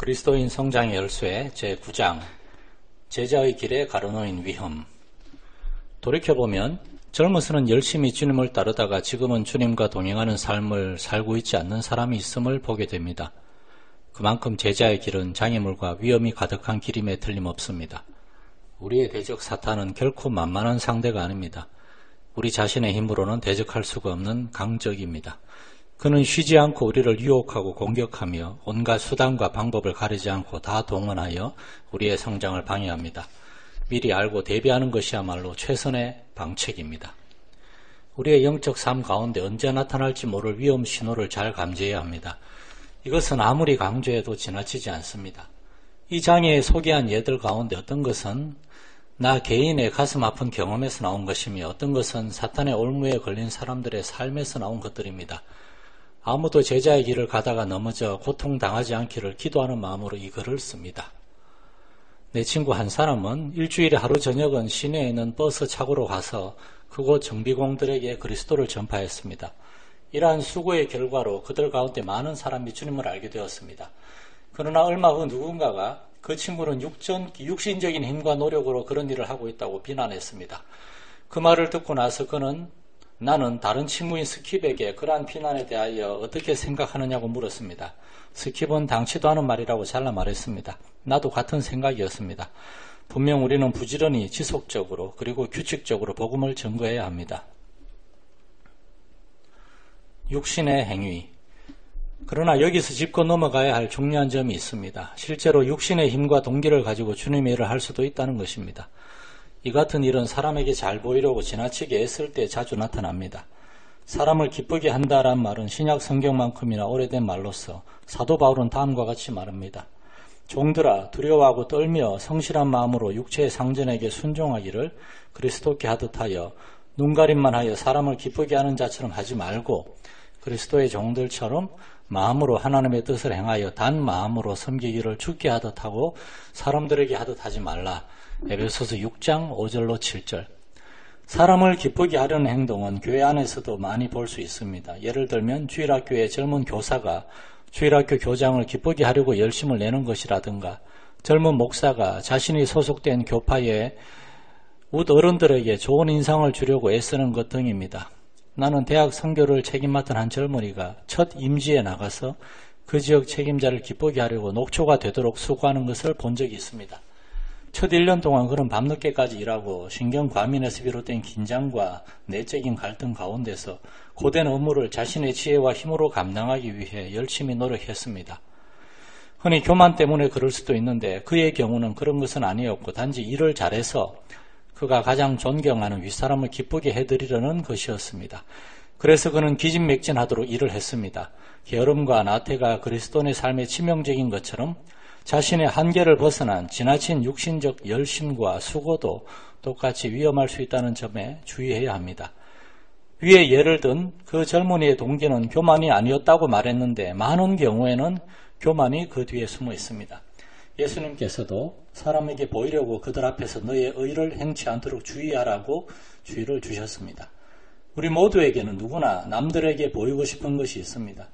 그리스도인 성장의 열쇠 제9장 제자의 길에 가로놓인 위험. 돌이켜보면 젊어서는 열심히 주님을 따르다가 지금은 주님과 동행하는 삶을 살고 있지 않는 사람이 있음을 보게 됩니다. 그만큼 제자의 길은 장애물과 위험이 가득한 길임에 틀림없습니다. 우리의 대적 사탄은 결코 만만한 상대가 아닙니다. 우리 자신의 힘으로는 대적할 수가 없는 강적입니다. 그는 쉬지 않고 우리를 유혹하고 공격하며 온갖 수단과 방법을 가리지 않고 다 동원하여 우리의 성장을 방해합니다. 미리 알고 대비하는 것이야말로 최선의 방책입니다. 우리의 영적 삶 가운데 언제 나타날지 모를 위험 신호를 잘 감지해야 합니다. 이것은 아무리 강조해도 지나치지 않습니다. 이 장애에 소개한 예들 가운데 어떤 것은 나 개인의 가슴 아픈 경험에서 나온 것이며 어떤 것은 사탄의 올무에 걸린 사람들의 삶에서 나온 것들입니다. 아무도 제자의 길을 가다가 넘어져 고통당하지 않기를 기도하는 마음으로 이 글을 씁니다. 내 친구 한 사람은 일주일에 하루 저녁은 시내에 있는 버스 차고로 가서 그곳 정비공들에게 그리스도를 전파했습니다. 이러한 수고의 결과로 그들 가운데 많은 사람이 주님을 알게 되었습니다. 그러나 얼마 후 누군가가 그 친구는 육신적인 힘과 노력으로 그런 일을 하고 있다고 비난했습니다. 그 말을 듣고 나서 나는 다른 친구인 스킵에게 그러한 비난에 대하여 어떻게 생각하느냐고 물었습니다. 스킵은 당치도 않은 말이라고 잘라 말했습니다. 나도 같은 생각이었습니다. 분명 우리는 부지런히 지속적으로 그리고 규칙적으로 복음을 전거해야 합니다. 육신의 행위. 그러나 여기서 짚고 넘어가야 할 중요한 점이 있습니다. 실제로 육신의 힘과 동기를 가지고 주님의 일을 할 수도 있다는 것입니다. 이 같은 일은 사람에게 잘 보이려고 지나치게 애쓸 때 자주 나타납니다. 사람을 기쁘게 한다란 말은 신약 성경만큼이나 오래된 말로서 사도 바울은 다음과 같이 말합니다. 종들아 두려워하고 떨며 성실한 마음으로 육체의 상전에게 순종하기를 그리스도께 하듯 하여 눈가림만 하여 사람을 기쁘게 하는 자처럼 하지 말고 그리스도의 종들처럼 마음으로 하나님의 뜻을 행하여 단 마음으로 섬기기를 주께 하듯 하고 사람들에게 하듯 하지 말라. 에베소서 6장 5절로 7절. 사람을 기쁘게 하려는 행동은 교회 안에서도 많이 볼 수 있습니다. 예를 들면 주일학교의 젊은 교사가 주일학교 교장을 기쁘게 하려고 열심을 내는 것이라든가 젊은 목사가 자신이 소속된 교파의 어른들에게 좋은 인상을 주려고 애쓰는 것 등입니다. 나는 대학 선교를 책임맡은 한 젊은이가 첫 임지에 나가서 그 지역 책임자를 기쁘게 하려고 녹초가 되도록 수고하는 것을 본 적이 있습니다. 첫 1년 동안 그는 밤늦게까지 일하고 신경과민에서 비롯된 긴장과 내적인 갈등 가운데서 고된 업무를 자신의 지혜와 힘으로 감당하기 위해 열심히 노력했습니다. 흔히 교만 때문에 그럴 수도 있는데 그의 경우는 그런 것은 아니었고 단지 일을 잘해서 그가 가장 존경하는 윗사람을 기쁘게 해드리려는 것이었습니다. 그래서 그는 기진맥진하도록 일을 했습니다. 게으름과 나태가 그리스도인의 삶에 치명적인 것처럼 자신의 한계를 벗어난 지나친 육신적 열심과 수고도 똑같이 위험할 수 있다는 점에 주의해야 합니다. 위에 예를 든 그 젊은이의 동기는 교만이 아니었다고 말했는데 많은 경우에는 교만이 그 뒤에 숨어 있습니다. 예수님께서도 사람에게 보이려고 그들 앞에서 너의 의를 행치 않도록 주의하라고 주의를 주셨습니다. 우리 모두에게는 누구나 남들에게 보이고 싶은 것이 있습니다.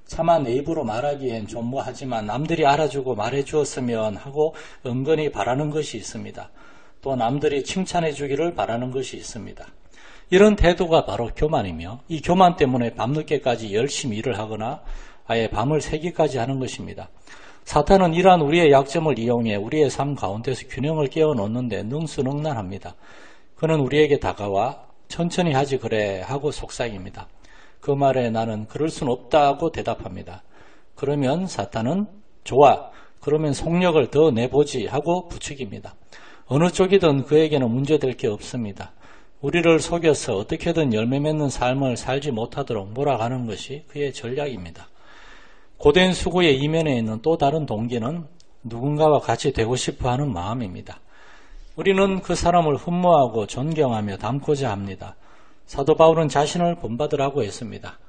차마 내 입으로 말하기엔 좀 뭐하지만 남들이 알아주고 말해주었으면 하고 은근히 바라는 것이 있습니다. 또 남들이 칭찬해 주기를 바라는 것이 있습니다. 이런 태도가 바로 교만이며 이 교만 때문에 밤늦게까지 열심히 일을 하거나 아예 밤을 새기까지 하는 것입니다. 사탄은 이러한 우리의 약점을 이용해 우리의 삶 가운데서 균형을 깨워놓는데 능수능란합니다. 그는 우리에게 다가와 천천히 하지 그래 하고 속삭입니다. 그 말에 나는 그럴 순 없다고 대답합니다. 그러면 사탄은 좋아, 그러면 속력을 더 내보지 하고 부추깁니다. 어느 쪽이든 그에게는 문제될 게 없습니다. 우리를 속여서 어떻게든 열매 맺는 삶을 살지 못하도록 몰아가는 것이 그의 전략입니다. 고된 수고의 이면에 있는 또 다른 동기는 누군가와 같이 되고 싶어하는 마음입니다. 우리는 그 사람을 흠모하고 존경하며 닮고자 합니다. 사도 바울은 자신을 본받으라고 했습니다.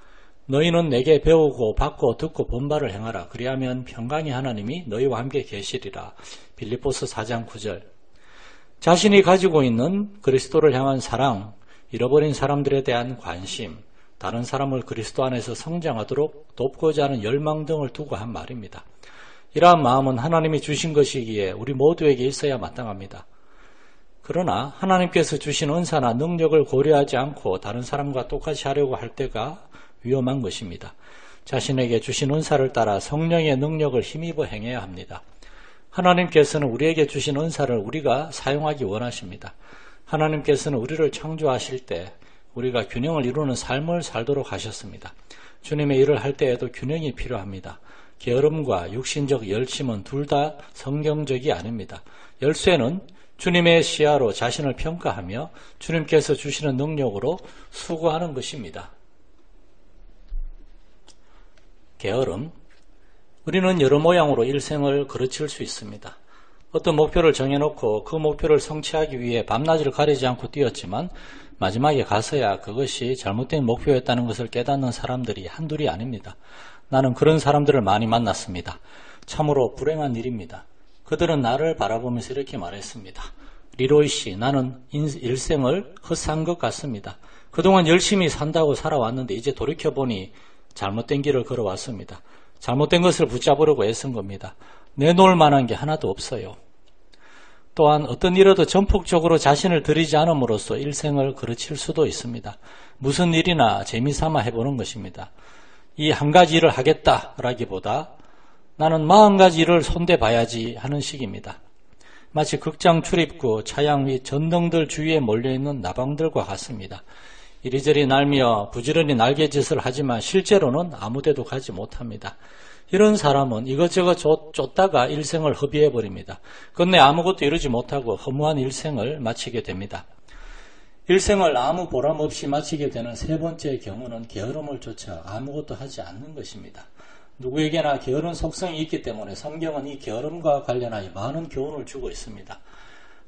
너희는 내게 배우고 받고 듣고 본바를 행하라. 그리하면 평강의 하나님이 너희와 함께 계시리라. 빌립보서 4장 9절. 자신이 가지고 있는 그리스도를 향한 사랑, 잃어버린 사람들에 대한 관심, 다른 사람을 그리스도 안에서 성장하도록 돕고자 하는 열망 등을 두고 한 말입니다. 이러한 마음은 하나님이 주신 것이기에 우리 모두에게 있어야 마땅합니다. 그러나 하나님께서 주신 은사나 능력을 고려하지 않고 다른 사람과 똑같이 하려고 할 때가 위험한 것입니다. 자신에게 주신 은사를 따라 성령의 능력을 힘입어 행해야 합니다. 하나님께서는 우리에게 주신 은사를 우리가 사용하기 원하십니다. 하나님께서는 우리를 창조하실 때 우리가 균형을 이루는 삶을 살도록 하셨습니다. 주님의 일을 할 때에도 균형이 필요합니다. 게으름과 육신적 열심은 둘 다 성경적이 아닙니다. 열쇠는 주님의 시야로 자신을 평가하며 주님께서 주시는 능력으로 수고하는 것입니다. 게으름. 우리는 여러 모양으로 일생을 그르칠 수 있습니다. 어떤 목표를 정해놓고 그 목표를 성취하기 위해 밤낮을 가리지 않고 뛰었지만 마지막에 가서야 그것이 잘못된 목표였다는 것을 깨닫는 사람들이 한둘이 아닙니다. 나는 그런 사람들을 많이 만났습니다. 참으로 불행한 일입니다. 그들은 나를 바라보면서 이렇게 말했습니다. 리로이 씨, 나는 일생을 헛산 것 같습니다. 그동안 열심히 산다고 살아왔는데 이제 돌이켜보니 잘못된 길을 걸어왔습니다. 잘못된 것을 붙잡으려고 애쓴 겁니다. 내놓을 만한 게 하나도 없어요. 또한 어떤 일에도 전폭적으로 자신을 들이지 않음으로써 일생을 그르칠 수도 있습니다. 무슨 일이나 재미삼아 해보는 것입니다. 이 한 가지 일을 하겠다라기보다 나는 40가지 일을 손대봐야지 하는 식입니다. 마치 극장 출입구, 차양 및 전등들 주위에 몰려있는 나방들과 같습니다. 이리저리 날며 부지런히 날개짓을 하지만 실제로는 아무데도 가지 못합니다. 이런 사람은 이것저것 쫓다가 일생을 허비해버립니다. 끝내 아무것도 이루지 못하고 허무한 일생을 마치게 됩니다. 일생을 아무 보람 없이 마치게 되는 세 번째 경우는 게으름을 쫓아 아무것도 하지 않는 것입니다. 누구에게나 게으른 속성이 있기 때문에 성경은 이 게으름과 관련하여 많은 교훈을 주고 있습니다.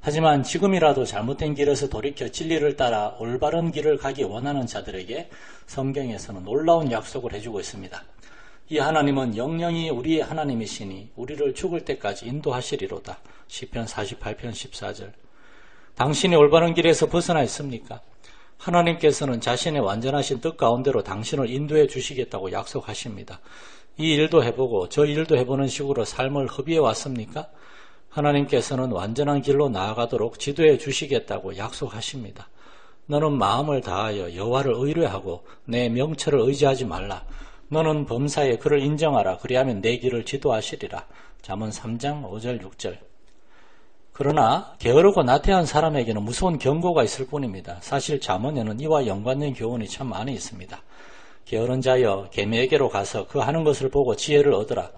하지만 지금이라도 잘못된 길에서 돌이켜 진리를 따라 올바른 길을 가기 원하는 자들에게 성경에서는 놀라운 약속을 해주고 있습니다. 이 하나님은 영영이 우리의 하나님이시니 우리를 죽을 때까지 인도하시리로다. 시편 48편 14절. 당신이 올바른 길에서 벗어나 있습니까? 하나님께서는 자신의 완전하신 뜻 가운데로 당신을 인도해 주시겠다고 약속하십니다. 이 일도 해보고 저 일도 해보는 식으로 삶을 허비해 왔습니까? 하나님께서는 완전한 길로 나아가도록 지도해 주시겠다고 약속하십니다. 너는 마음을 다하여 여호와를 의뢰하고 내 명철을 의지하지 말라. 너는 범사에 그를 인정하라. 그리하면 내 길을 지도하시리라. 잠언 3장 5절 6절. 그러나 게으르고 나태한 사람에게는 무서운 경고가 있을 뿐입니다. 사실 잠언에는 이와 연관된 교훈이 참 많이 있습니다. 게으른 자여 개미에게로 가서 그 하는 것을 보고 지혜를 얻으라.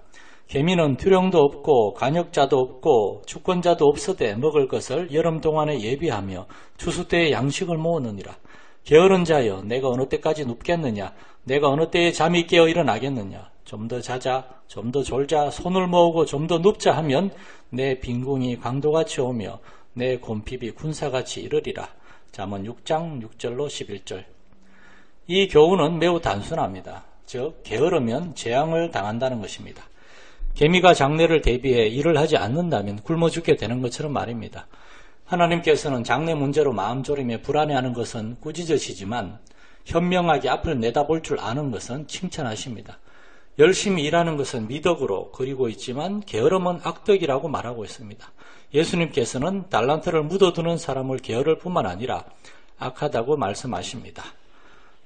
개미는 투령도 없고 간역자도 없고 주권자도 없으되 먹을 것을 여름 동안에 예비하며 추수 때에 양식을 모으느니라. 게으른 자여 내가 어느 때까지 눕겠느냐. 내가 어느 때에 잠이 깨어 일어나겠느냐. 좀 더 자자, 좀 더 졸자, 손을 모으고 좀 더 눕자 하면 내 빈궁이 강도같이 오며 내 곰핍이 군사같이 이르리라. 잠언 6장 6절로 11절. 이 교훈은 매우 단순합니다. 즉 게으르면 재앙을 당한다는 것입니다. 개미가 장래를 대비해 일을 하지 않는다면 굶어 죽게 되는 것처럼 말입니다. 하나님께서는 장래 문제로 마음 졸이며 불안해하는 것은 꾸짖으시지만 현명하게 앞을 내다볼 줄 아는 것은 칭찬하십니다. 열심히 일하는 것은 미덕으로 그리고 있지만 게으름은 악덕이라고 말하고 있습니다. 예수님께서는 달란트를 묻어두는 사람을 게으를 뿐만 아니라 악하다고 말씀하십니다.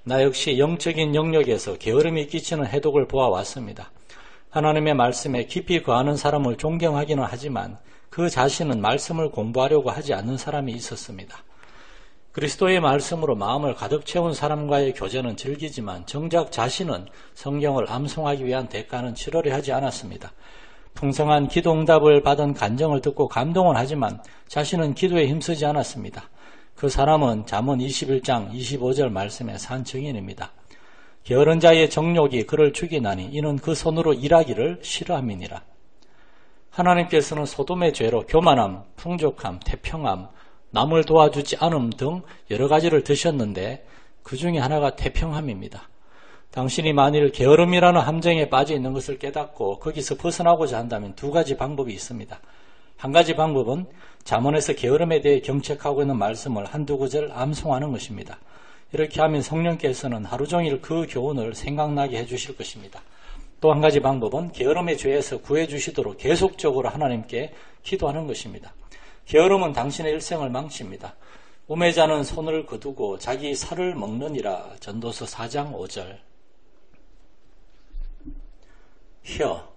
나 역시 영적인 영역에서 게으름이 끼치는 해독을 보아왔습니다. 하나님의 말씀에 깊이 거하는 사람을 존경하기는 하지만 그 자신은 말씀을 공부하려고 하지 않는 사람이 있었습니다. 그리스도의 말씀으로 마음을 가득 채운 사람과의 교제는 즐기지만 정작 자신은 성경을 암송하기 위한 대가는 치러려 하지 않았습니다. 풍성한 기도 응답을 받은 간정을 듣고 감동은 하지만 자신은 기도에 힘쓰지 않았습니다. 그 사람은 잠언 21장 25절 말씀의 산 증인입니다. 게으른 자의 정욕이 그를 죽이나니 이는 그 손으로 일하기를 싫어함이니라. 하나님께서는 소돔의 죄로 교만함, 풍족함, 태평함, 남을 도와주지 않음 등 여러 가지를 드셨는데 그 중에 하나가 태평함입니다. 당신이 만일 게으름이라는 함정에 빠져 있는 것을 깨닫고 거기서 벗어나고자 한다면 두 가지 방법이 있습니다. 한 가지 방법은 잠언에서 게으름에 대해 경책하고 있는 말씀을 한두 구절 암송하는 것입니다. 이렇게 하면 성령께서는 하루 종일 그 교훈을 생각나게 해주실 것입니다. 또 한 가지 방법은 게으름의 죄에서 구해주시도록 계속적으로 하나님께 기도하는 것입니다. 게으름은 당신의 일생을 망칩니다. 우매자는 손을 거두고 자기 살을 먹느니라. 전도서 4장 5절. 혀.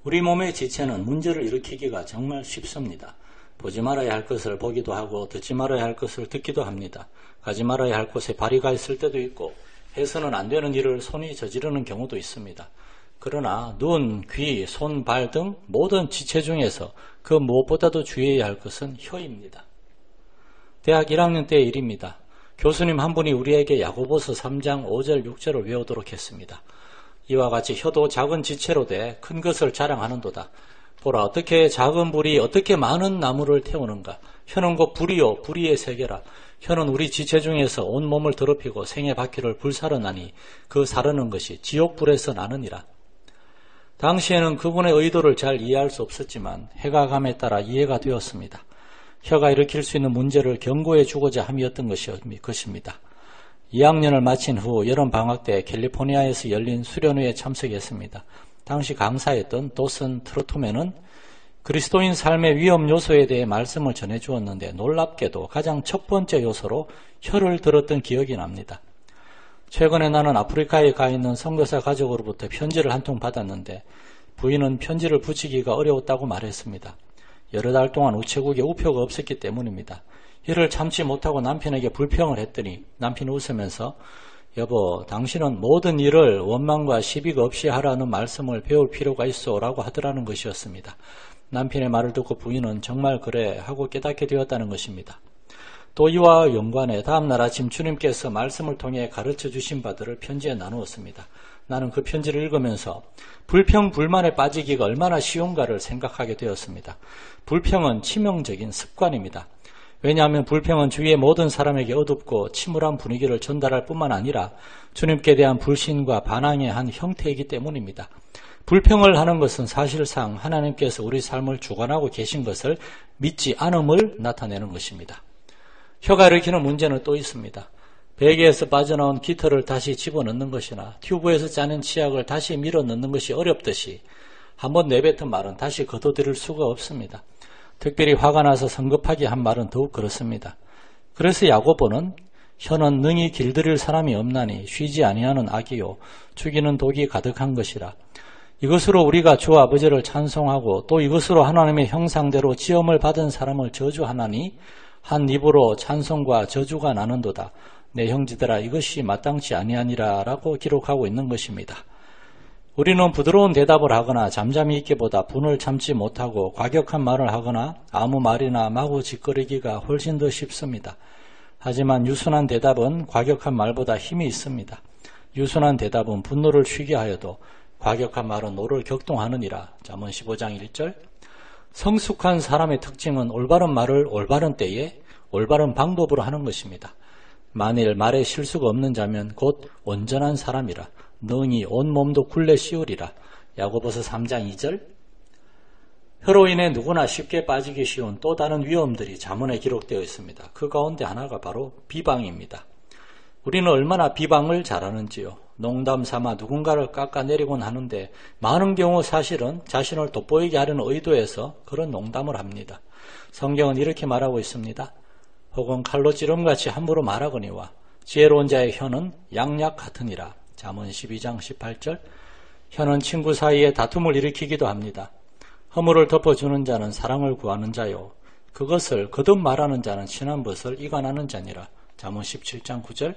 우리 몸의 지체는 문제를 일으키기가 정말 쉽습니다. 보지 말아야 할 것을 보기도 하고 듣지 말아야 할 것을 듣기도 합니다. 가지 말아야 할 곳에 발이 가 있을 때도 있고 해서는 안 되는 일을 손이 저지르는 경우도 있습니다. 그러나 눈, 귀, 손, 발 등 모든 지체 중에서 그 무엇보다도 주의해야 할 것은 혀입니다. 대학 1학년 때의 일입니다. 교수님 한 분이 우리에게 야고보서 3장 5절 6절을 외우도록 했습니다. 이와 같이 혀도 작은 지체로 돼 큰 것을 자랑하는도다. 보라, 어떻게 작은 불이 어떻게 많은 나무를 태우는가. 혀는 곧 불이요 불의의 세계라. 혀는 우리 지체 중에서 온 몸을 더럽히고 생의 바퀴를 불사르나니 그 사르는 것이 지옥불에서 나느니라. 당시에는 그분의 의도를 잘 이해할 수 없었지만 해가 감에 따라 이해가 되었습니다. 혀가 일으킬 수 있는 문제를 경고해 주고자 함이었던 것입니다. 2학년을 마친 후 여름 방학 때 캘리포니아에서 열린 수련회에 참석했습니다. 당시 강사였던 도슨 트로트맨은 그리스도인 삶의 위험 요소에 대해 말씀을 전해주었는데 놀랍게도 가장 첫 번째 요소로 혀를 들었던 기억이 납니다. 최근에 나는 아프리카에 가 있는 선교사 가족으로부터 편지를 한 통 받았는데 부인은 편지를 붙이기가 어려웠다고 말했습니다. 여러 달 동안 우체국에 우표가 없었기 때문입니다. 이를 참지 못하고 남편에게 불평을 했더니 남편이 웃으면서 여보, 당신은 모든 일을 원망과 시비가 없이 하라는 말씀을 배울 필요가 있어 라고 하더라는 것이었습니다. 남편의 말을 듣고 부인은 정말 그래 하고 깨닫게 되었다는 것입니다. 또 이와 연관해 다음날 아침 주님께서 말씀을 통해 가르쳐 주신 바들을 편지에 나누었습니다. 나는 그 편지를 읽으면서 불평, 불만에 빠지기가 얼마나 쉬운가를 생각하게 되었습니다. 불평은 치명적인 습관입니다. 왜냐하면 불평은 주위의 모든 사람에게 어둡고 침울한 분위기를 전달할 뿐만 아니라 주님께 대한 불신과 반항의 한 형태이기 때문입니다. 불평을 하는 것은 사실상 하나님께서 우리 삶을 주관하고 계신 것을 믿지 않음을 나타내는 것입니다. 혀가 일으키는 문제는 또 있습니다. 베개에서 빠져나온 깃털을 다시 집어넣는 것이나 튜브에서 짜낸 치약을 다시 밀어 넣는 것이 어렵듯이 한번 내뱉은 말은 다시 거둬들일 수가 없습니다. 특별히 화가 나서 성급하게 한 말은 더욱 그렇습니다. 그래서 야고보는 혀는 능히 길들일 사람이 없나니 쉬지 아니하는 악이요 죽이는 독이 가득한 것이라. 이것으로 우리가 주 아버지를 찬송하고 또 이것으로 하나님의 형상대로 지음을 받은 사람을 저주하나니 한 입으로 찬송과 저주가 나는도다. 내 형제들아 이것이 마땅치 아니하니라 라고 기록하고 있는 것입니다. 우리는 부드러운 대답을 하거나 잠잠히 있기보다 분을 참지 못하고 과격한 말을 하거나 아무 말이나 마구 짓거리기가 훨씬 더 쉽습니다. 하지만 유순한 대답은 과격한 말보다 힘이 있습니다. 유순한 대답은 분노를 쉬게 하여도 과격한 말은 노를 격동하느니라. 잠언 15장 1절. 성숙한 사람의 특징은 올바른 말을 올바른 때에 올바른 방법으로 하는 것입니다. 만일 말에 실수가 없는 자면 곧 온전한 사람이라. 능히 온 몸도 굴레 씌우리라. 야고보서 3장 2절. 혀로 인해 누구나 쉽게 빠지기 쉬운 또 다른 위험들이 잠언에 기록되어 있습니다. 그 가운데 하나가 바로 비방입니다. 우리는 얼마나 비방을 잘하는지요. 농담 삼아 누군가를 깎아내리곤 하는데 많은 경우 사실은 자신을 돋보이게 하려는 의도에서 그런 농담을 합니다. 성경은 이렇게 말하고 있습니다. 혹은 칼로 찌름같이 함부로 말하거니와 지혜로운 자의 혀는 양약 같으니라. 잠언 12장 18절. 혀는 친구 사이에 다툼을 일으키기도 합니다. 허물을 덮어주는 자는 사랑을 구하는 자요 그것을 거듭 말하는 자는 친한 것을 이간하는 자니라. 잠언 17장 9절.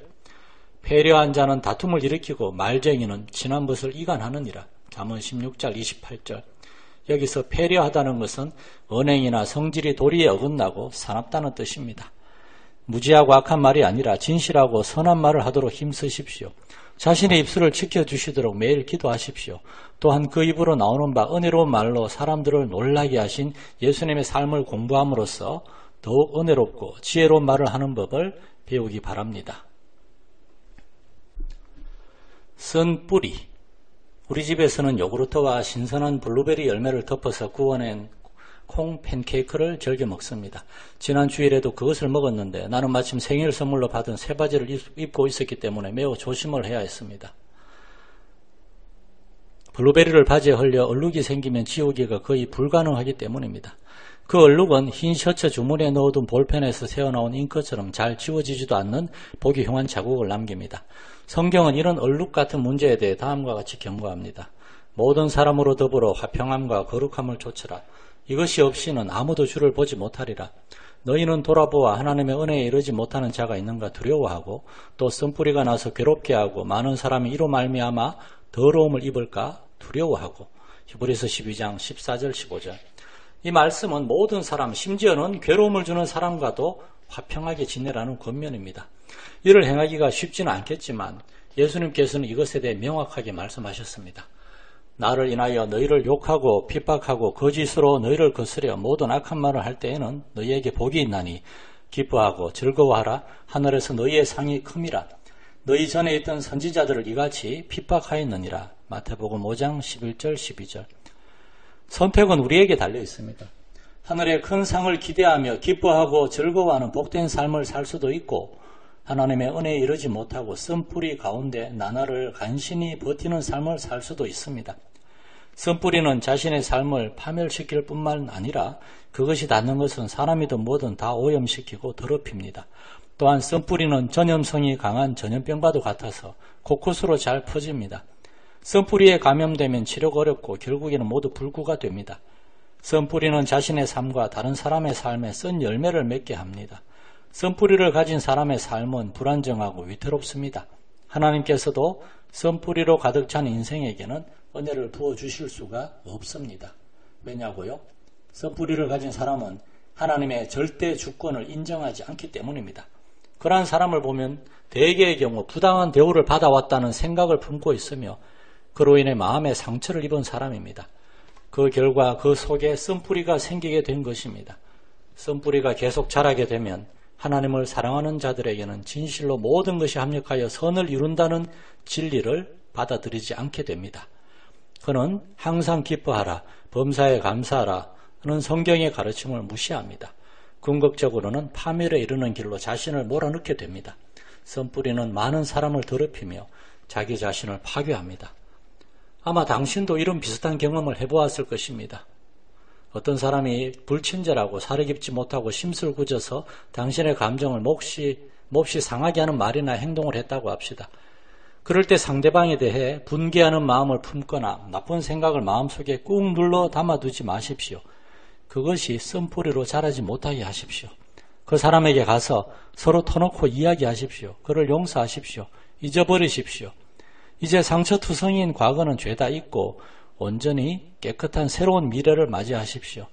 배려한 자는 다툼을 일으키고 말쟁이는 친한 것을 이간하느니라. 잠언 16장 28절. 여기서 배려하다는 것은 언행이나 성질이 도리에 어긋나고 사납다는 뜻입니다. 무지하고 악한 말이 아니라 진실하고 선한 말을 하도록 힘쓰십시오. 자신의 입술을 지켜주시도록 매일 기도하십시오. 또한 그 입으로 나오는 바 은혜로운 말로 사람들을 놀라게 하신 예수님의 삶을 공부함으로써 더욱 은혜롭고 지혜로운 말을 하는 법을 배우기 바랍니다. 쓴 뿌리. 우리 집에서는 요구르트와 신선한 블루베리 열매를 덮어서 구워낸 콩 팬케이크를 즐겨 먹습니다. 지난 주일에도 그것을 먹었는데 나는 마침 생일 선물로 받은 새바지를 입고 있었기 때문에 매우 조심을 해야 했습니다. 블루베리를 바지에 흘려 얼룩이 생기면 지우기가 거의 불가능하기 때문입니다. 그 얼룩은 흰 셔츠 주머니에 넣어둔 볼펜에서 새어나온 잉크처럼 잘 지워지지도 않는 보기 흉한 자국을 남깁니다. 성경은 이런 얼룩 같은 문제에 대해 다음과 같이 경고합니다. 모든 사람으로 더불어 화평함과 거룩함을 좇으라. 이것이 없이는 아무도 주를 보지 못하리라. 너희는 돌아보아 하나님의 은혜에 이르지 못하는 자가 있는가 두려워하고 또 쓴뿌리가 나서 괴롭게 하고 많은 사람이 이로 말미암아 더러움을 입을까 두려워하고. 히브리서 12장 14절 15절. 이 말씀은 모든 사람, 심지어는 괴로움을 주는 사람과도 화평하게 지내라는 권면입니다. 이를 행하기가 쉽지는 않겠지만 예수님께서는 이것에 대해 명확하게 말씀하셨습니다. 나를 인하여 너희를 욕하고 핍박하고 거짓으로 너희를 거스려 모든 악한 말을 할 때에는 너희에게 복이 있나니 기뻐하고 즐거워하라. 하늘에서 너희의 상이 큼이라. 너희 전에 있던 선지자들을 이같이 핍박하였느니라. 마태복음 5장 11절 12절. 선택은 우리에게 달려 있습니다. 하늘의 큰 상을 기대하며 기뻐하고 즐거워하는 복된 삶을 살 수도 있고 하나님의 은혜에 이르지 못하고 쓴뿌리 가운데 나날을 간신히 버티는 삶을 살 수도 있습니다. 쓴뿌리는 자신의 삶을 파멸시킬 뿐만 아니라 그것이 닿는 것은 사람이든 뭐든 다 오염시키고 더럽힙니다. 또한 쓴뿌리는 전염성이 강한 전염병과도 같아서 곳곳으로 잘 퍼집니다. 쓴뿌리에 감염되면 치료가 어렵고 결국에는 모두 불구가 됩니다. 쓴뿌리는 자신의 삶과 다른 사람의 삶에 쓴 열매를 맺게 합니다. 쓴뿌리를 가진 사람의 삶은 불안정하고 위태롭습니다. 하나님께서도 쓴뿌리로 가득 찬 인생에게는 은혜를 부어주실 수가 없습니다. 왜냐고요? 쓴뿌리를 가진 사람은 하나님의 절대 주권을 인정하지 않기 때문입니다. 그러한 사람을 보면 대개의 경우 부당한 대우를 받아왔다는 생각을 품고 있으며 그로 인해 마음에 상처를 입은 사람입니다. 그 결과 그 속에 쓴뿌리가 생기게 된 것입니다. 쓴뿌리가 계속 자라게 되면 하나님을 사랑하는 자들에게는 진실로 모든 것이 합력하여 선을 이룬다는 진리를 받아들이지 않게 됩니다. 그는 항상 기뻐하라, 범사에 감사하라 하는 성경의 가르침을 무시합니다. 궁극적으로는 파멸에 이르는 길로 자신을 몰아넣게 됩니다. 쓴뿌리는 많은 사람을 더럽히며 자기 자신을 파괴합니다. 아마 당신도 이런 비슷한 경험을 해보았을 것입니다. 어떤 사람이 불친절하고 사려 깊지 못하고 심술궂어서 당신의 감정을 몹시 상하게 하는 말이나 행동을 했다고 합시다. 그럴 때 상대방에 대해 분개하는 마음을 품거나 나쁜 생각을 마음속에 꾹 눌러 담아두지 마십시오. 그것이 쓴뿌리로 자라지 못하게 하십시오. 그 사람에게 가서 서로 터놓고 이야기하십시오. 그를 용서하십시오. 잊어버리십시오. 이제 상처투성이인 과거는 죄다 잊고 온전히 깨끗한 새로운 미래를 맞이하십시오.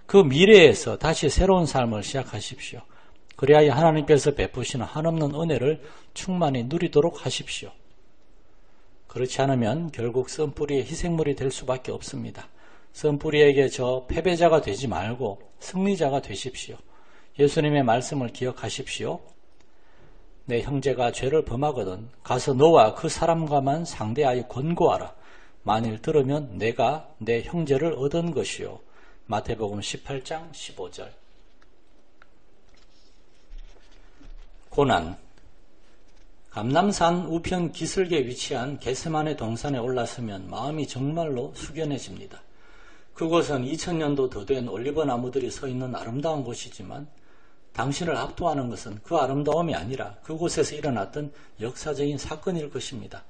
그 미래에서 다시 새로운 삶을 시작하십시오. 그래야 하나님께서 베푸시는 한없는 은혜를 충만히 누리도록 하십시오. 그렇지 않으면 결국 쓴뿌리의 희생물이 될 수밖에 없습니다. 쓴뿌리에게 저 패배자가 되지 말고 승리자가 되십시오. 예수님의 말씀을 기억하십시오. 내 형제가 죄를 범하거든 가서 너와 그 사람과만 상대하여 권고하라. 만일 들으면 내가 내 형제를 얻은 것이요. 마태복음 18장 15절. 고난. 감남산 우편 기슭에 위치한 겟세마네 동산에 올라서면 마음이 정말로 숙연해집니다. 그곳은 2000년도 더 된 올리브 나무들이 서 있는 아름다운 곳이지만 당신을 압도하는 것은 그 아름다움이 아니라 그곳에서 일어났던 역사적인 사건일 것입니다.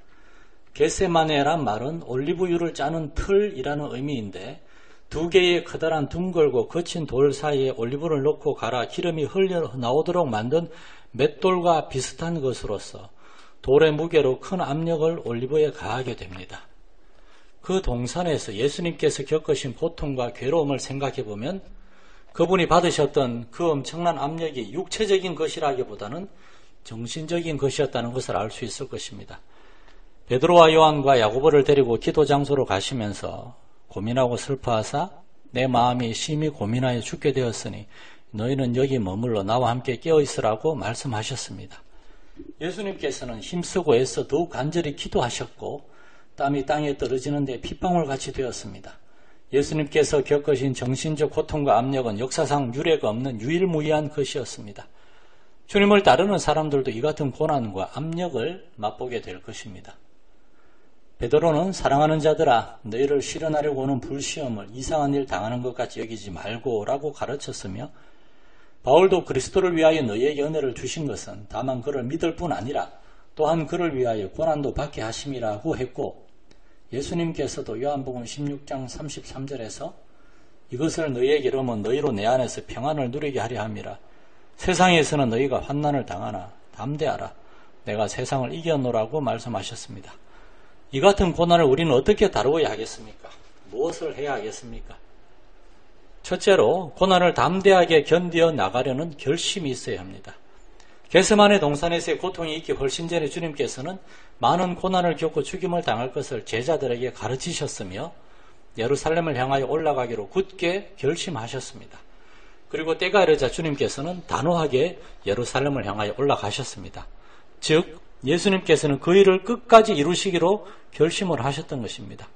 겟세마네란 말은 올리브유를 짜는 틀이라는 의미인데 두 개의 커다란 둥글고 거친 돌 사이에 올리브를 넣고 갈아 기름이 흘러나오도록 만든 맷돌과 비슷한 것으로서 돌의 무게로 큰 압력을 올리브에 가하게 됩니다. 그 동산에서 예수님께서 겪으신 고통과 괴로움을 생각해보면 그분이 받으셨던 그 엄청난 압력이 육체적인 것이라기보다는 정신적인 것이었다는 것을 알 수 있을 것입니다. 베드로와 요한과 야고보를 데리고 기도 장소로 가시면서 고민하고 슬퍼하사 내 마음이 심히 고민하여 죽게 되었으니 너희는 여기 머물러 나와 함께 깨어있으라고 말씀하셨습니다. 예수님께서는 힘쓰고 애써 더욱 간절히 기도하셨고 땀이 땅에 떨어지는 데 핏방울같이 되었습니다. 예수님께서 겪으신 정신적 고통과 압력은 역사상 유례가 없는 유일무이한 것이었습니다. 주님을 따르는 사람들도 이 같은 고난과 압력을 맛보게 될 것입니다. 베드로는 사랑하는 자들아 너희를 실현하려고 오는 불시험을 이상한 일 당하는 것 같이 여기지 말고 라고 가르쳤으며 바울도 그리스도를 위하여 너희에게 은혜를 주신 것은 다만 그를 믿을 뿐 아니라 또한 그를 위하여 고난도 받게 하심이라고 했고 예수님께서도 요한복음 16장 33절에서 이것을 너희에게 이르면 너희로 내 안에서 평안을 누리게 하려 함이라. 세상에서는 너희가 환난을 당하나 담대하라. 내가 세상을 이겨노라고 말씀하셨습니다. 이 같은 고난을 우리는 어떻게 다루어야 하겠습니까? 무엇을 해야 하겠습니까? 첫째로 고난을 담대하게 견디어 나가려는 결심이 있어야 합니다. 겟세마네 동산에서의 고통이 있기 훨씬 전에 주님께서는 많은 고난을 겪고 죽임을 당할 것을 제자들에게 가르치셨으며 예루살렘을 향하여 올라가기로 굳게 결심하셨습니다. 그리고 때가 이르자 주님께서는 단호하게 예루살렘을 향하여 올라가셨습니다. 즉 예수님께서는 그 일을 끝까지 이루시기로 결심을 하셨던 것입니다.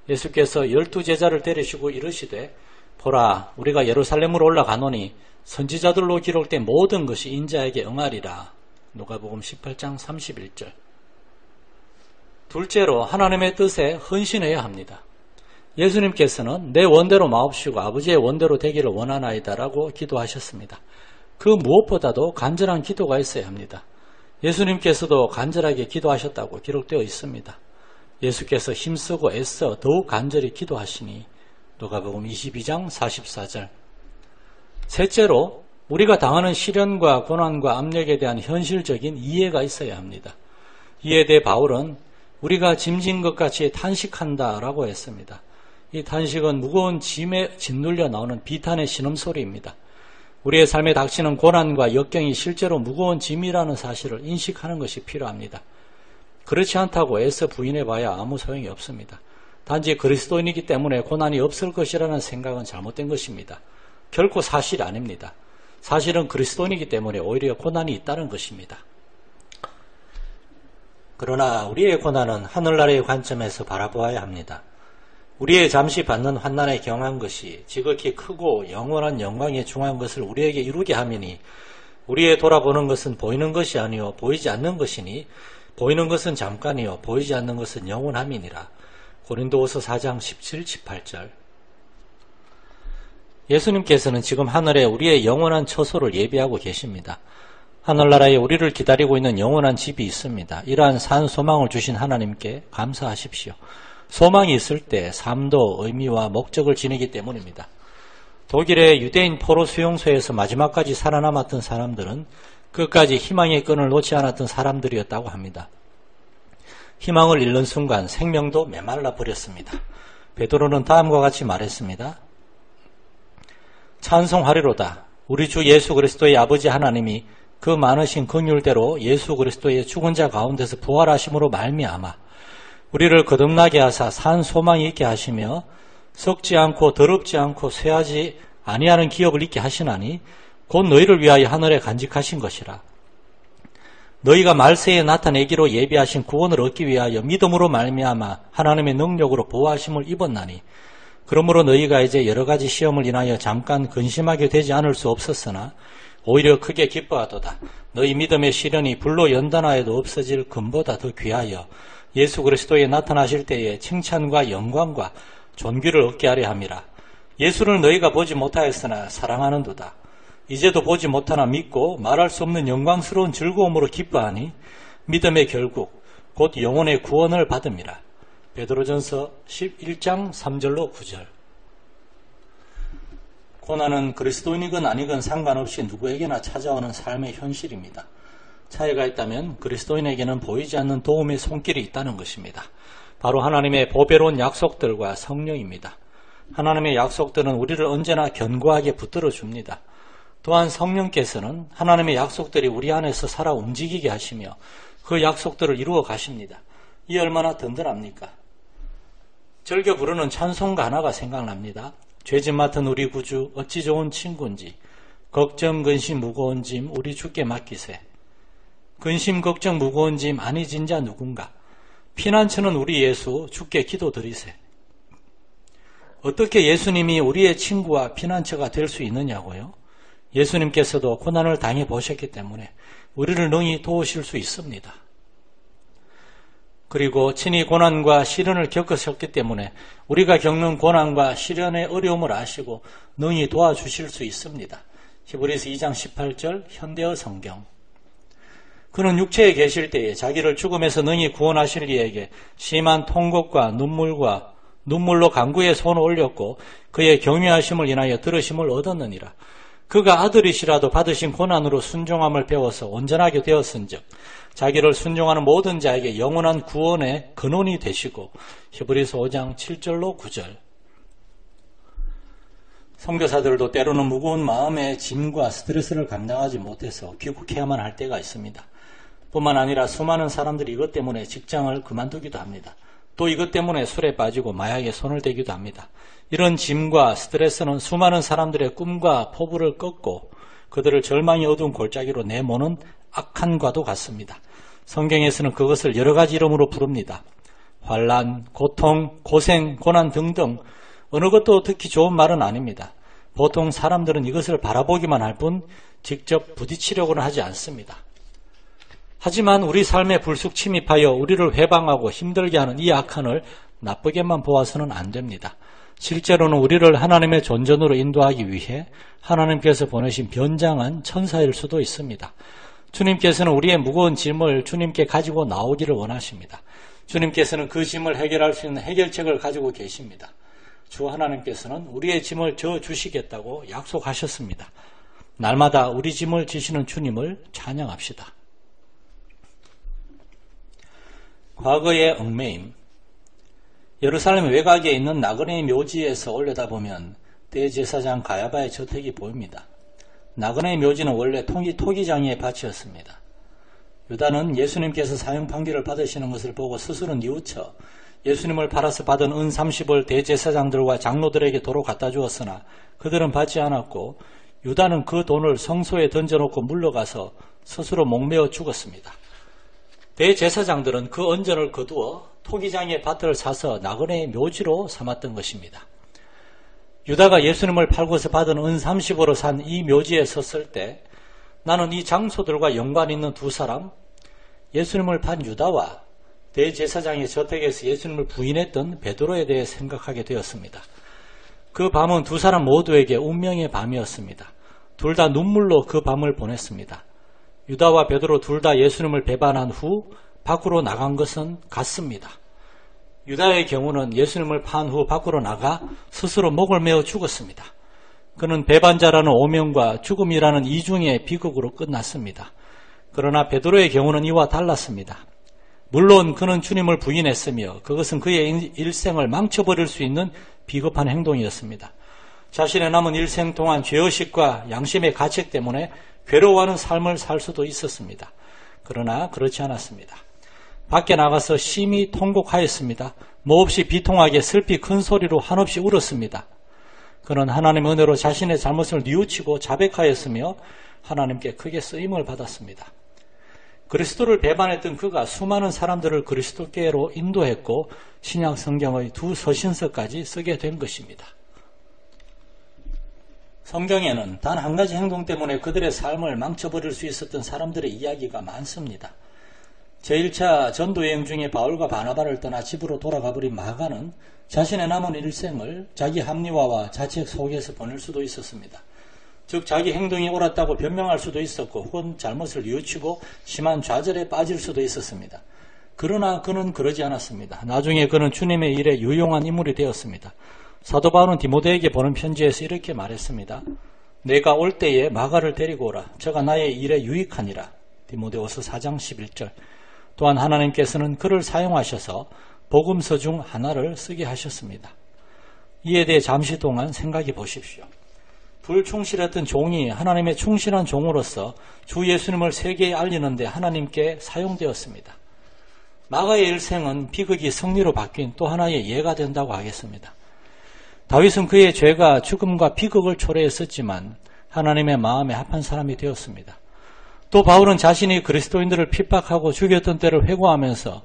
예수께서 12제자를 데리시고 이르시되 보라 우리가 예루살렘으로 올라가노니 선지자들로 기록된 모든 것이 인자에게 응하리라. 누가복음 18장 31절. 둘째로 하나님의 뜻에 헌신해야 합니다. 예수님께서는 내 원대로 마옵시고 아버지의 원대로 되기를 원하나이다 라고 기도하셨습니다. 그 무엇보다도 간절한 기도가 있어야 합니다. 예수님께서도 간절하게 기도하셨다고 기록되어 있습니다. 예수께서 힘쓰고 애써 더욱 간절히 기도하시니 누가복음 22장 44절. 셋째로 우리가 당하는 시련과 고난과 압력에 대한 현실적인 이해가 있어야 합니다. 이에 대해 바울은 우리가 짐진 것 같이 탄식한다라고 했습니다. 이 탄식은 무거운 짐에 짓눌려 나오는 비탄의 신음소리입니다. 우리의 삶에 닥치는 고난과 역경이 실제로 무거운 짐이라는 사실을 인식하는 것이 필요합니다. 그렇지 않다고 애써 부인해봐야 아무 소용이 없습니다. 단지 그리스도인이기 때문에 고난이 없을 것이라는 생각은 잘못된 것입니다. 결코 사실이 아닙니다. 사실은 그리스도인이기 때문에 오히려 고난이 있다는 것입니다. 그러나 우리의 고난은 하늘나라의 관점에서 바라보아야 합니다. 우리의 잠시 받는 환난에 경한 것이 지극히 크고 영원한 영광에 중한 것을 우리에게 이루게 함이니 우리의 돌아보는 것은 보이는 것이 아니요 보이지 않는 것이니 보이는 것은 잠깐이요 보이지 않는 것은 영원함이니라. 고린도후서 4장 17, 18절. 예수님께서는 지금 하늘에 우리의 영원한 처소를 예비하고 계십니다. 하늘나라에 우리를 기다리고 있는 영원한 집이 있습니다. 이러한 산 소망을 주신 하나님께 감사하십시오. 소망이 있을 때 삶도 의미와 목적을 지니기 때문입니다. 독일의 유대인 포로 수용소에서 마지막까지 살아남았던 사람들은 끝까지 희망의 끈을 놓지 않았던 사람들이었다고 합니다. 희망을 잃는 순간 생명도 메말라 버렸습니다. 베드로는 다음과 같이 말했습니다. 찬송하리로다. 우리 주 예수 그리스도의 아버지 하나님이 그 많으신 긍휼대로 예수 그리스도의 죽은 자 가운데서 부활하심으로 말미암아 우리를 거듭나게 하사 산 소망이 있게 하시며 썩지 않고 더럽지 않고 쇠하지 아니하는 기업을 있게 하시나니 곧 너희를 위하여 하늘에 간직하신 것이라. 너희가 말세에 나타내기로 예비하신 구원을 얻기 위하여 믿음으로 말미암아 하나님의 능력으로 보호하심을 입었나니 그러므로 너희가 이제 여러 가지 시험을 인하여 잠깐 근심하게 되지 않을 수 없었으나 오히려 크게 기뻐하도다. 너희 믿음의 시련이 불로 연단하여도 없어질 금보다 더 귀하여 예수 그리스도에 나타나실 때에 칭찬과 영광과 존귀를 얻게 하려 함이라. 예수를 너희가 보지 못하였으나 사랑하는도다. 이제도 보지 못하나 믿고 말할 수 없는 영광스러운 즐거움으로 기뻐하니 믿음의 결국 곧 영혼의 구원을 받음이라. 베드로전서 11장 3절로 9절. 고난은 그리스도인이건 아니건 상관없이 누구에게나 찾아오는 삶의 현실입니다. 차이가 있다면 그리스도인에게는 보이지 않는 도움의 손길이 있다는 것입니다. 바로 하나님의 보배로운 약속들과 성령입니다. 하나님의 약속들은 우리를 언제나 견고하게 붙들어 줍니다. 또한 성령께서는 하나님의 약속들이 우리 안에서 살아 움직이게 하시며 그 약속들을 이루어 가십니다. 이 얼마나 든든합니까? 즐겨 부르는 찬송가 하나가 생각납니다. 죄짐 맡은 우리 구주 어찌 좋은 친구인지 걱정 근심 무거운 짐 우리 주께 맡기세. 근심 걱정 무거운 짐 아니진 자 누군가. 피난처는 우리 예수 주께 기도드리세. 어떻게 예수님이 우리의 친구와 피난처가 될 수 있느냐고요? 예수님께서도 고난을 당해 보셨기 때문에 우리를 능히 도우실 수 있습니다. 그리고 친히 고난과 시련을 겪으셨기 때문에 우리가 겪는 고난과 시련의 어려움을 아시고 능히 도와주실 수 있습니다. 히브리서 2장 18절 현대어 성경. 그는 육체에 계실 때에 자기를 죽음에서 능히 구원하실 이에게 심한 통곡과 눈물로 간구에 손을 올렸고 그의 경외하심을 인하여 들으심을 얻었느니라. 그가 아들이시라도 받으신 고난으로 순종함을 배워서 온전하게 되었은즉 자기를 순종하는 모든 자에게 영원한 구원의 근원이 되시고 히브리서 5장 7절로 9절. 선교사들도 때로는 무거운 마음의 짐과 스트레스를 감당하지 못해서 귀국해야만 할 때가 있습니다. 뿐만 아니라 수많은 사람들이 이것 때문에 직장을 그만두기도 합니다. 또 이것 때문에 술에 빠지고 마약에 손을 대기도 합니다. 이런 짐과 스트레스는 수많은 사람들의 꿈과 포부를 꺾고 그들을 절망의 어두운 골짜기로 내모는 악한 과도 같습니다. 성경에서는 그것을 여러 가지 이름으로 부릅니다. 환난, 고통, 고생, 고난 등등 어느 것도 듣기 좋은 말은 아닙니다. 보통 사람들은 이것을 바라보기만 할 뿐 직접 부딪히려고는 하지 않습니다. 하지만 우리 삶에 불쑥 침입하여 우리를 회방하고 힘들게 하는 이 악한을 나쁘게만 보아서는 안 됩니다. 실제로는 우리를 하나님의 존전으로 인도하기 위해 하나님께서 보내신 변장한 천사일 수도 있습니다. 주님께서는 우리의 무거운 짐을 주님께 가지고 나오기를 원하십니다. 주님께서는 그 짐을 해결할 수 있는 해결책을 가지고 계십니다. 주 하나님께서는 우리의 짐을 져 주시겠다고 약속하셨습니다. 날마다 우리 짐을 지시는 주님을 찬양합시다. 과거의 얽매임. 예루살렘 외곽에 있는 나그네의 묘지에서 올려다보면 대제사장 가야바의 저택이 보입니다. 나그네의 묘지는 원래 토기장의 밭이었습니다. 유다는 예수님께서 사형 판결을 받으시는 것을 보고 스스로 뉘우쳐 예수님을 팔아서 받은 은 30을 대제사장들과 장로들에게 도로 갖다 주었으나 그들은 받지 않았고 유다는 그 돈을 성소에 던져놓고 물러가서 스스로 목매어 죽었습니다. 대제사장들은 그 언전을 거두어 토기장의 밭을 사서 나그네의 묘지로 삼았던 것입니다. 유다가 예수님을 팔고서 받은 은 30으로 산 이 묘지에 섰을 때 나는 이 장소들과 연관 있는 두 사람, 예수님을 판 유다와 대제사장의 저택에서 예수님을 부인했던 베드로에 대해 생각하게 되었습니다. 그 밤은 두 사람 모두에게 운명의 밤이었습니다. 둘 다 눈물로 그 밤을 보냈습니다. 유다와 베드로 둘 다 예수님을 배반한 후 밖으로 나간 것은 같습니다. 유다의 경우는 예수님을 판 후 밖으로 나가 스스로 목을 메어 죽었습니다. 그는 배반자라는 오명과 죽음이라는 이중의 비극으로 끝났습니다. 그러나 베드로의 경우는 이와 달랐습니다. 물론 그는 주님을 부인했으며 그것은 그의 일생을 망쳐버릴 수 있는 비겁한 행동이었습니다. 자신의 남은 일생 동안 죄의식과 양심의 가책 때문에 괴로워하는 삶을 살 수도 있었습니다. 그러나 그렇지 않았습니다. 밖에 나가서 심히 통곡하였습니다. 몹시 비통하게 슬피 큰 소리로 한없이 울었습니다. 그는 하나님의 은혜로 자신의 잘못을 뉘우치고 자백하였으며 하나님께 크게 쓰임을 받았습니다. 그리스도를 배반했던 그가 수많은 사람들을 그리스도께로 인도했고 신약 성경의 두 서신서까지 쓰게 된 것입니다. 성경에는 단 한 가지 행동 때문에 그들의 삶을 망쳐버릴 수 있었던 사람들의 이야기가 많습니다. 제1차 전도여행 중에 바울과 바나바를 떠나 집으로 돌아가버린 마가는 자신의 남은 일생을 자기 합리화와 자책 속에서 보낼 수도 있었습니다. 즉 자기 행동이 옳았다고 변명할 수도 있었고 혹은 잘못을 뉘우치고 심한 좌절에 빠질 수도 있었습니다. 그러나 그는 그러지 않았습니다. 나중에 그는 주님의 일에 유용한 인물이 되었습니다. 사도 바울은 디모데에게 보낸 편지에서 이렇게 말했습니다. 내가 올 때에 마가를 데리고 오라. 저가 나의 일에 유익하니라. 디모데후서 4장 11절. 또한 하나님께서는 그를 사용하셔서 복음서 중 하나를 쓰게 하셨습니다. 이에 대해 잠시 동안 생각해 보십시오. 불충실했던 종이 하나님의 충실한 종으로서 주 예수님을 세계에 알리는데 하나님께 사용되었습니다. 마가의 일생은 비극이 승리로 바뀐 또 하나의 예가 된다고 하겠습니다. 다윗은 그의 죄가 죽음과 비극을 초래했었지만 하나님의 마음에 합한 사람이 되었습니다. 또 바울은 자신이 그리스도인들을 핍박하고 죽였던 때를 회고하면서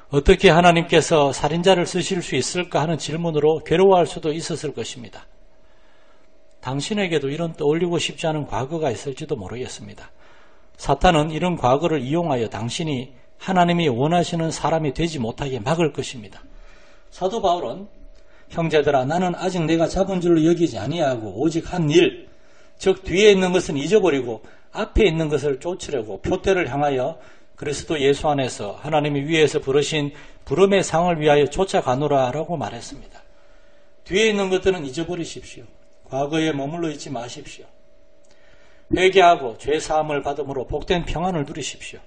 어떻게 하나님께서 살인자를 쓰실 수 있을까 하는 질문으로 괴로워할 수도 있었을 것입니다. 당신에게도 이런 떠올리고 싶지 않은 과거가 있을지도 모르겠습니다. 사탄은 이런 과거를 이용하여 당신이 하나님이 원하시는 사람이 되지 못하게 막을 것입니다. 사도 바울은 형제들아 나는 아직 내가 잡은 줄로 여기지 아니하고 오직 한 일, 즉 뒤에 있는 것은 잊어버리고 앞에 있는 것을 쫓으려고 표대를 향하여 그리스도 예수 안에서 하나님이 위에서 부르신 부름의 상을 위하여 쫓아가노라 라고 말했습니다. 뒤에 있는 것들은 잊어버리십시오. 과거에 머물러 있지 마십시오. 회개하고 죄사함을 받음으로 복된 평안을 누리십시오.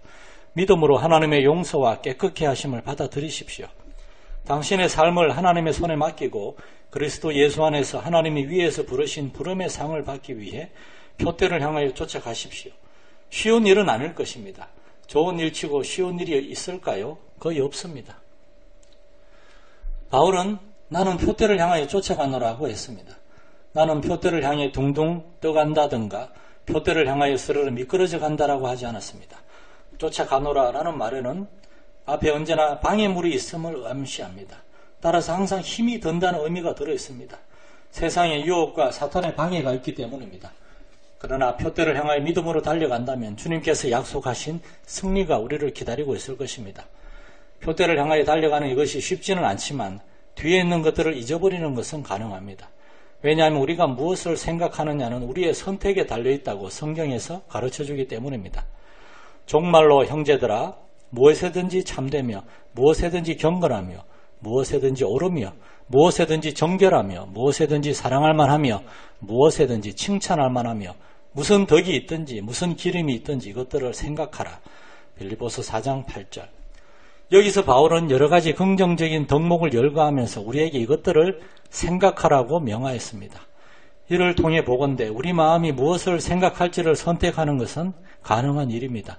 믿음으로 하나님의 용서와 깨끗게 하심을 받아들이십시오. 당신의 삶을 하나님의 손에 맡기고 그리스도 예수 안에서 하나님이 위에서 부르신 부름의 상을 받기 위해 표대를 향하여 쫓아가십시오. 쉬운 일은 아닐 것입니다. 좋은 일치고 쉬운 일이 있을까요? 거의 없습니다. 바울은 나는 표대를 향하여 쫓아가노라고 했습니다. 나는 표대를 향해 둥둥 떠간다든가 표대를 향하여 스르르 미끄러져 간다라고 하지 않았습니다. 쫓아가노라라는 말에는 앞에 언제나 방해물이 있음을 암시합니다. 따라서 항상 힘이 든다는 의미가 들어있습니다. 세상의 유혹과 사탄의 방해가 있기 때문입니다. 그러나 표대를 향하여 믿음으로 달려간다면 주님께서 약속하신 승리가 우리를 기다리고 있을 것입니다. 표대를 향하여 달려가는 이것이 쉽지는 않지만 뒤에 있는 것들을 잊어버리는 것은 가능합니다. 왜냐하면 우리가 무엇을 생각하느냐는 우리의 선택에 달려있다고 성경에서 가르쳐주기 때문입니다. 종말로 형제들아 무엇에든지 참되며 무엇에든지 경건하며 무엇에든지 옳으며 무엇에든지 정결하며 무엇에든지 사랑할 만하며 무엇에든지 칭찬할 만하며 무슨 덕이 있든지 무슨 기름이 있든지 이것들을 생각하라. 빌립보서 4장 8절. 여기서 바울은 여러 가지 긍정적인 덕목을 열거하면서 우리에게 이것들을 생각하라고 명하였습니다. 이를 통해 보건대 우리 마음이 무엇을 생각할지를 선택하는 것은 가능한 일입니다.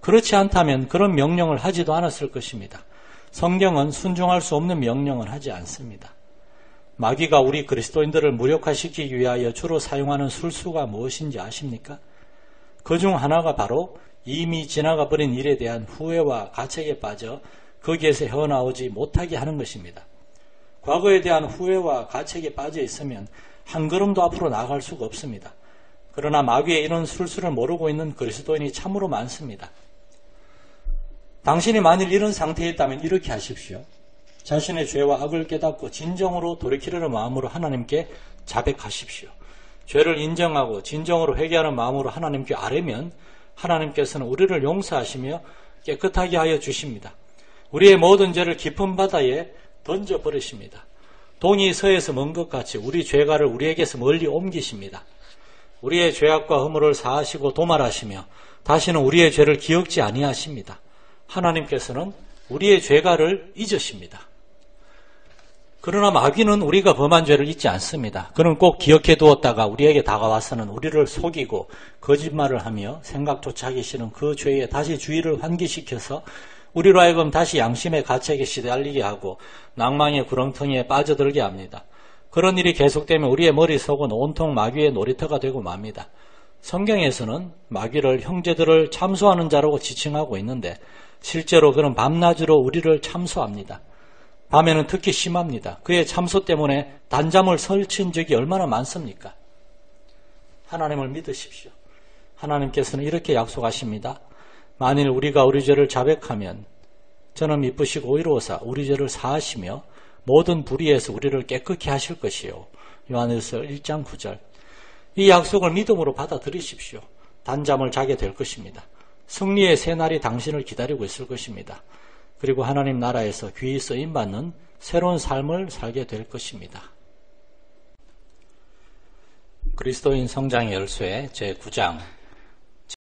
그렇지 않다면 그런 명령을 하지도 않았을 것입니다. 성경은 순종할 수 없는 명령을 하지 않습니다. 마귀가 우리 그리스도인들을 무력화시키기 위하여 주로 사용하는 술수가 무엇인지 아십니까? 그 중 하나가 바로 이미 지나가 버린 일에 대한 후회와 가책에 빠져 거기에서 헤어나오지 못하게 하는 것입니다. 과거에 대한 후회와 가책에 빠져 있으면 한 걸음도 앞으로 나아갈 수가 없습니다. 그러나 마귀의 이런 술수를 모르고 있는 그리스도인이 참으로 많습니다. 당신이 만일 이런 상태에 있다면 이렇게 하십시오. 자신의 죄와 악을 깨닫고 진정으로 돌이키려는 마음으로 하나님께 자백하십시오. 죄를 인정하고 진정으로 회개하는 마음으로 하나님께 아뢰면 하나님께서는 우리를 용서하시며 깨끗하게 하여 주십니다. 우리의 모든 죄를 깊은 바다에 던져버리십니다. 동이 서에서 먼 것 같이 우리 죄가를 우리에게서 멀리 옮기십니다. 우리의 죄악과 허물을 사하시고 도말하시며 다시는 우리의 죄를 기억지 아니하십니다. 하나님께서는 우리의 죄가를 잊으십니다. 그러나 마귀는 우리가 범한 죄를 잊지 않습니다. 그는 꼭 기억해 두었다가 우리에게 다가와서는 우리를 속이고 거짓말을 하며 생각조차 하기 싫은 그 죄에 다시 주의를 환기시켜서 우리로 하여금 다시 양심의 가책에 시달리게 하고 낭망의 구렁텅이에 빠져들게 합니다. 그런 일이 계속되면 우리의 머릿속은 온통 마귀의 놀이터가 되고 맙니다. 성경에서는 마귀를 형제들을 참소하는 자라고 지칭하고 있는데 실제로 그는 밤낮으로 우리를 참소합니다. 밤에는 특히 심합니다. 그의 참소 때문에 단잠을 설친 적이 얼마나 많습니까? 하나님을 믿으십시오. 하나님께서는 이렇게 약속하십니다. 만일 우리가 우리 죄를 자백하면 저는 미쁘시고 의로우사 우리 죄를 사하시며 모든 불의에서 우리를 깨끗게 하실 것이요. 요한일서 1장 9절. 이 약속을 믿음으로 받아들이십시오. 단잠을 자게 될 것입니다. 승리의 새날이 당신을 기다리고 있을 것입니다. 그리고 하나님 나라에서 귀히 쓰임받는 새로운 삶을 살게 될 것입니다. 그리스도인 성장의 열쇠 제9장